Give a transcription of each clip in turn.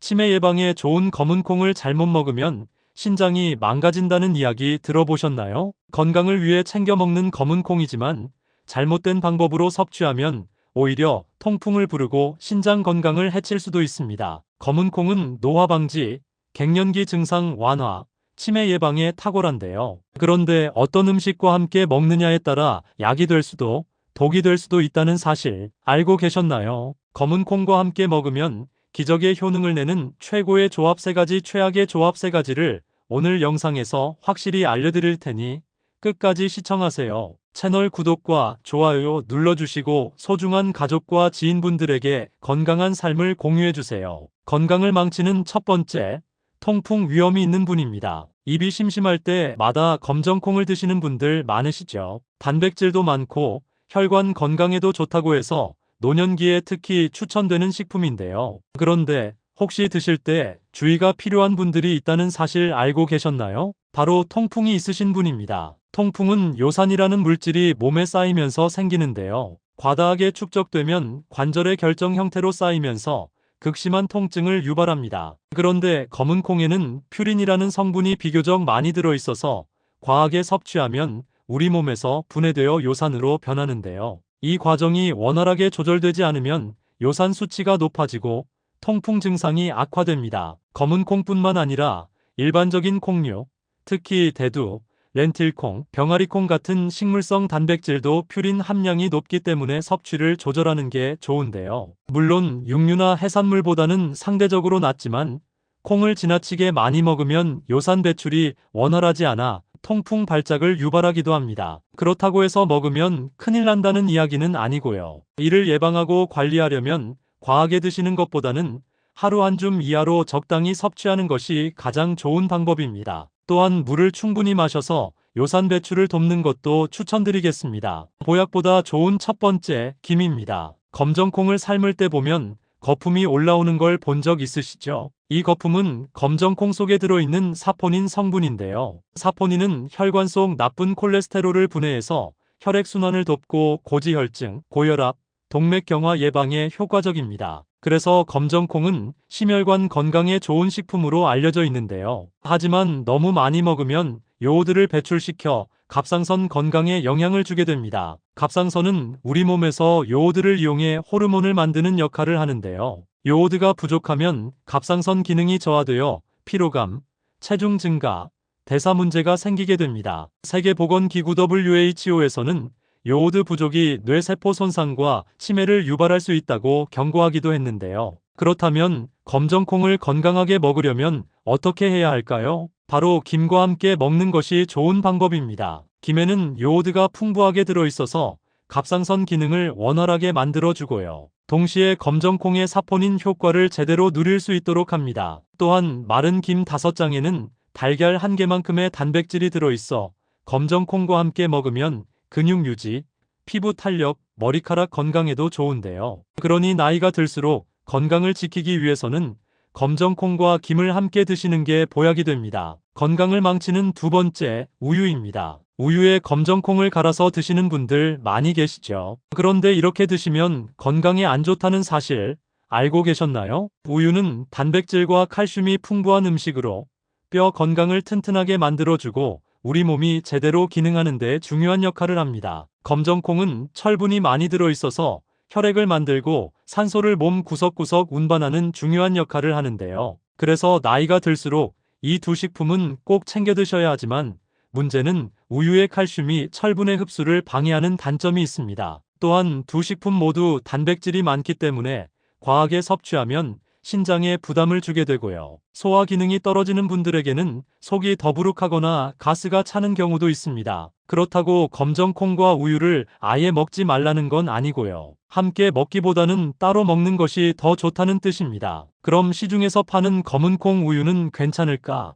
치매 예방에 좋은 검은 콩을 잘못 먹으면 신장이 망가진다는 이야기 들어보셨나요? 건강을 위해 챙겨 먹는 검은 콩이지만 잘못된 방법으로 섭취하면 오히려 통풍을 부르고 신장 건강을 해칠 수도 있습니다. 검은 콩은 노화 방지, 갱년기 증상 완화, 치매 예방에 탁월한데요. 그런데 어떤 음식과 함께 먹느냐에 따라 약이 될 수도 독이 될 수도 있다는 사실 알고 계셨나요? 검은 콩과 함께 먹으면 기적의 효능을 내는 최고의 조합 3가지, 최악의 조합 3가지를 오늘 영상에서 확실히 알려드릴 테니 끝까지 시청하세요. 채널 구독과 좋아요 눌러주시고 소중한 가족과 지인분들에게 건강한 삶을 공유해주세요. 건강을 망치는 첫 번째, 통풍 위험이 있는 분입니다. 입이 심심할 때마다 검정콩을 드시는 분들 많으시죠? 단백질도 많고 혈관 건강에도 좋다고 해서 노년기에 특히 추천되는 식품인데요. 그런데 혹시 드실 때 주의가 필요한 분들이 있다는 사실 알고 계셨나요? 바로 통풍이 있으신 분입니다. 통풍은 요산이라는 물질이 몸에 쌓이면서 생기는데요. 과다하게 축적되면 관절의 결정 형태로 쌓이면서 극심한 통증을 유발합니다. 그런데 검은 콩에는 퓨린이라는 성분이 비교적 많이 들어있어서 과하게 섭취하면 우리 몸에서 분해되어 요산으로 변하는데요. 이 과정이 원활하게 조절되지 않으면 요산 수치가 높아지고 통풍 증상이 악화됩니다. 검은 콩뿐만 아니라 일반적인 콩류, 특히 대두, 렌틸콩, 병아리콩 같은 식물성 단백질도 퓨린 함량이 높기 때문에 섭취를 조절하는 게 좋은데요. 물론 육류나 해산물보다는 상대적으로 낫지만 콩을 지나치게 많이 먹으면 요산 배출이 원활하지 않아 통풍 발작을 유발하기도 합니다. 그렇다고 해서 먹으면 큰일 난다는 이야기는 아니고요. 이를 예방하고 관리하려면 과하게 드시는 것보다는 하루 한 줌 이하로 적당히 섭취하는 것이 가장 좋은 방법입니다. 또한 물을 충분히 마셔서 요산 배출을 돕는 것도 추천드리겠습니다. 보약보다 좋은 첫 번째, 김입니다. 검정콩을 삶을 때 보면 거품이 올라오는 걸 본 적 있으시죠? 이 거품은 검정콩 속에 들어있는 사포닌 성분인데요. 사포닌은 혈관 속 나쁜 콜레스테롤을 분해해서 혈액순환을 돕고 고지혈증, 고혈압, 동맥경화 예방에 효과적입니다. 그래서 검정콩은 심혈관 건강에 좋은 식품으로 알려져 있는데요. 하지만 너무 많이 먹으면 요오드를 배출시켜 갑상선 건강에 영향을 주게 됩니다. 갑상선은 우리 몸에서 요오드를 이용해 호르몬을 만드는 역할을 하는데요. 요오드가 부족하면 갑상선 기능이 저하되어 피로감, 체중 증가, 대사 문제가 생기게 됩니다. 세계보건기구 WHO에서는 요오드 부족이 뇌세포 손상과 치매를 유발할 수 있다고 경고하기도 했는데요. 그렇다면 검정콩을 건강하게 먹으려면 어떻게 해야 할까요? 바로 김과 함께 먹는 것이 좋은 방법입니다. 김에는 요오드가 풍부하게 들어있어서 갑상선 기능을 원활하게 만들어주고요. 동시에 검정콩의 사포닌 효과를 제대로 누릴 수 있도록 합니다. 또한 마른 김 5장에는 달걀 1개만큼의 단백질이 들어있어 검정콩과 함께 먹으면 근육 유지, 피부 탄력, 머리카락 건강에도 좋은데요. 그러니 나이가 들수록 건강을 지키기 위해서는 검정콩과 김을 함께 드시는 게 보약이 됩니다. 건강을 망치는 두 번째, 우유입니다. 우유에 검정콩을 갈아서 드시는 분들 많이 계시죠. 그런데 이렇게 드시면 건강에 안 좋다는 사실 알고 계셨나요? 우유는 단백질과 칼슘이 풍부한 음식으로 뼈 건강을 튼튼하게 만들어주고 우리 몸이 제대로 기능하는 데 중요한 역할을 합니다. 검정콩은 철분이 많이 들어있어서 혈액을 만들고 산소를 몸 구석구석 운반하는 중요한 역할을 하는데요. 그래서 나이가 들수록 이 두 식품은 꼭 챙겨 드셔야 하지만 문제는 우유의 칼슘이 철분의 흡수를 방해하는 단점이 있습니다. 또한 두 식품 모두 단백질이 많기 때문에 과하게 섭취하면 신장에 부담을 주게 되고요. 소화 기능이 떨어지는 분들에게는 속이 더부룩하거나 가스가 차는 경우도 있습니다. 그렇다고 검정콩과 우유를 아예 먹지 말라는 건 아니고요. 함께 먹기보다는 따로 먹는 것이 더 좋다는 뜻입니다. 그럼 시중에서 파는 검은콩 우유는 괜찮을까?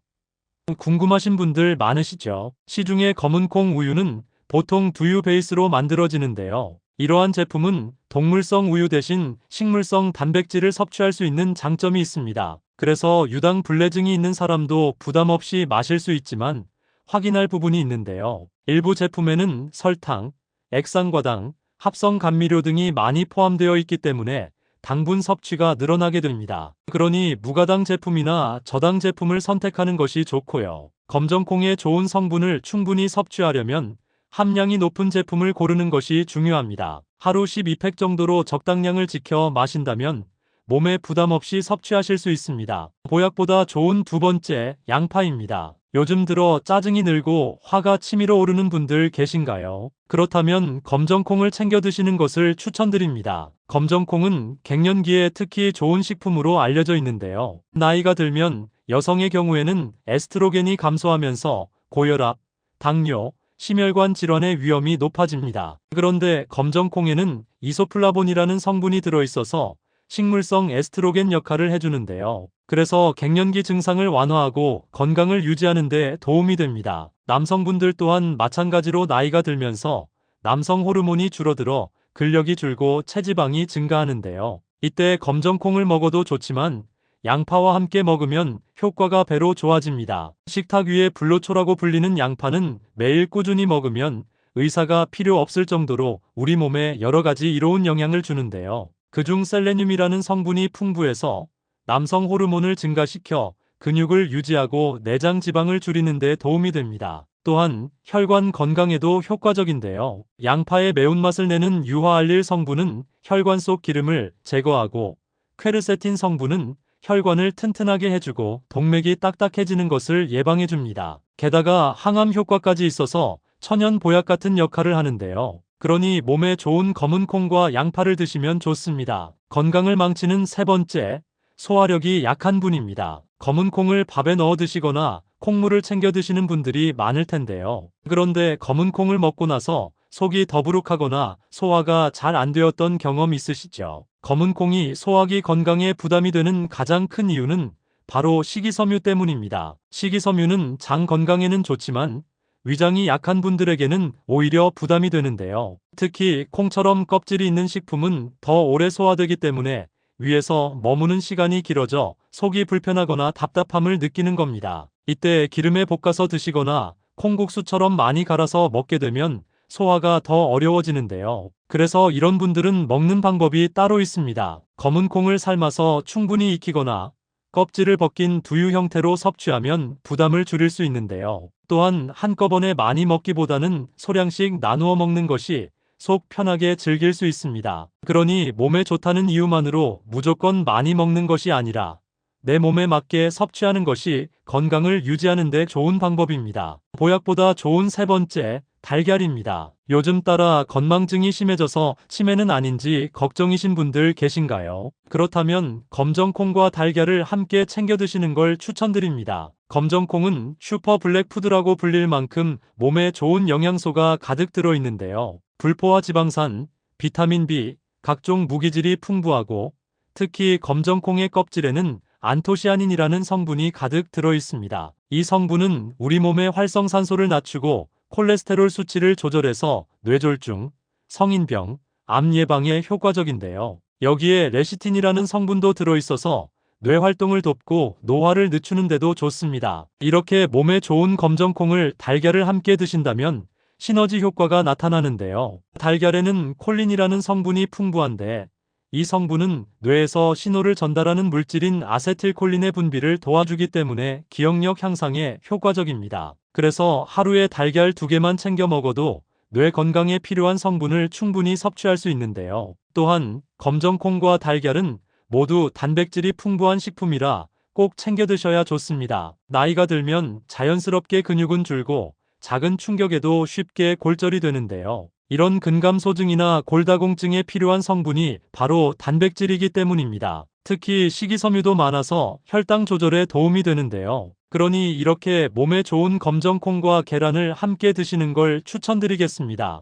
궁금하신 분들 많으시죠? 시중의 검은콩 우유는 보통 두유 베이스로 만들어지는데요. 이러한 제품은 동물성 우유 대신 식물성 단백질을 섭취할 수 있는 장점이 있습니다. 그래서 유당 불내증이 있는 사람도 부담 없이 마실 수 있지만 확인할 부분이 있는데요. 일부 제품에는 설탕, 액상과당, 합성 감미료 등이 많이 포함되어 있기 때문에 당분 섭취가 늘어나게 됩니다. 그러니 무가당 제품이나 저당 제품을 선택하는 것이 좋고요. 검정콩의 좋은 성분을 충분히 섭취하려면 함량이 높은 제품을 고르는 것이 중요합니다. 하루 12팩 정도로 적당량을 지켜 마신다면 몸에 부담 없이 섭취하실 수 있습니다. 보약보다 좋은 두 번째, 양파입니다. 요즘 들어 짜증이 늘고 화가 치밀어 오르는 분들 계신가요? 그렇다면 검정콩을 챙겨 드시는 것을 추천드립니다. 검정콩은 갱년기에 특히 좋은 식품으로 알려져 있는데요. 나이가 들면 여성의 경우에는 에스트로겐이 감소하면서 고혈압, 당뇨, 심혈관 질환의 위험이 높아집니다. 그런데 검정콩에는 이소플라본이라는 성분이 들어있어서 식물성 에스트로겐 역할을 해주는데요. 그래서 갱년기 증상을 완화하고 건강을 유지하는 데 도움이 됩니다. 남성분들 또한 마찬가지로 나이가 들면서 남성 호르몬이 줄어들어 근력이 줄고 체지방이 증가하는데요. 이때 검정콩을 먹어도 좋지만 양파와 함께 먹으면 효과가 배로 좋아집니다. 식탁 위에 불로초라고 불리는 양파는 매일 꾸준히 먹으면 의사가 필요 없을 정도로 우리 몸에 여러 가지 이로운 영향을 주는데요. 그중 셀레늄이라는 성분이 풍부해서 남성 호르몬을 증가시켜 근육을 유지하고 내장 지방을 줄이는 데 도움이 됩니다. 또한 혈관 건강에도 효과적인데요. 양파의 매운맛을 내는 유화알릴 성분은 혈관 속 기름을 제거하고 퀘르세틴 성분은 혈관을 튼튼하게 해주고 동맥이 딱딱해지는 것을 예방해줍니다. 게다가 항암 효과까지 있어서 천연 보약 같은 역할을 하는데요. 그러니 몸에 좋은 검은 콩과 양파를 드시면 좋습니다. 건강을 망치는 세 번째, 소화력이 약한 분입니다. 검은 콩을 밥에 넣어 드시거나 콩물을 챙겨 드시는 분들이 많을 텐데요. 그런데 검은 콩을 먹고 나서 속이 더부룩하거나 소화가 잘 안 되었던 경험 있으시죠? 검은 콩이 소화기 건강에 부담이 되는 가장 큰 이유는 바로 식이섬유 때문입니다. 식이섬유는 장 건강에는 좋지만 위장이 약한 분들에게는 오히려 부담이 되는데요. 특히 콩처럼 껍질이 있는 식품은 더 오래 소화되기 때문에 위에서 머무는 시간이 길어져 속이 불편하거나 답답함을 느끼는 겁니다. 이때 기름에 볶아서 드시거나 콩국수처럼 많이 갈아서 먹게 되면 소화가 더 어려워지는데요. 그래서 이런 분들은 먹는 방법이 따로 있습니다. 검은 콩을 삶아서 충분히 익히거나 껍질을 벗긴 두유 형태로 섭취하면 부담을 줄일 수 있는데요. 또한 한꺼번에 많이 먹기보다는 소량씩 나누어 먹는 것이 속 편하게 즐길 수 있습니다. 그러니 몸에 좋다는 이유만으로 무조건 많이 먹는 것이 아니라 내 몸에 맞게 섭취하는 것이 건강을 유지하는 데 좋은 방법입니다. 보약보다 좋은 세 번째, 달걀입니다. 요즘 따라 건망증이 심해져서 치매는 아닌지 걱정이신 분들 계신가요? 그렇다면 검정콩과 달걀을 함께 챙겨 드시는 걸 추천드립니다. 검정콩은 슈퍼 블랙푸드라고 불릴 만큼 몸에 좋은 영양소가 가득 들어있는데요. 불포화 지방산, 비타민 B, 각종 무기질이 풍부하고 특히 검정콩의 껍질에는 안토시아닌이라는 성분이 가득 들어있습니다. 이 성분은 우리 몸의 활성산소를 낮추고 콜레스테롤 수치를 조절해서 뇌졸중, 성인병, 암 예방에 효과적인데요. 여기에 레시틴이라는 성분도 들어있어서 뇌 활동을 돕고 노화를 늦추는 데도 좋습니다. 이렇게 몸에 좋은 검정콩을 달걀을 함께 드신다면 시너지 효과가 나타나는데요. 달걀에는 콜린이라는 성분이 풍부한데 이 성분은 뇌에서 신호를 전달하는 물질인 아세틸콜린의 분비를 도와주기 때문에 기억력 향상에 효과적입니다. 그래서 하루에 달걀 2개만 챙겨 먹어도 뇌 건강에 필요한 성분을 충분히 섭취할 수 있는데요. 또한 검정콩과 달걀은 모두 단백질이 풍부한 식품이라 꼭 챙겨 드셔야 좋습니다. 나이가 들면 자연스럽게 근육은 줄고 작은 충격에도 쉽게 골절이 되는데요. 이런 근감소증이나 골다공증에 필요한 성분이 바로 단백질이기 때문입니다. 특히 식이섬유도 많아서 혈당 조절에 도움이 되는데요. 그러니 이렇게 몸에 좋은 검정콩과 계란을 함께 드시는 걸 추천드리겠습니다.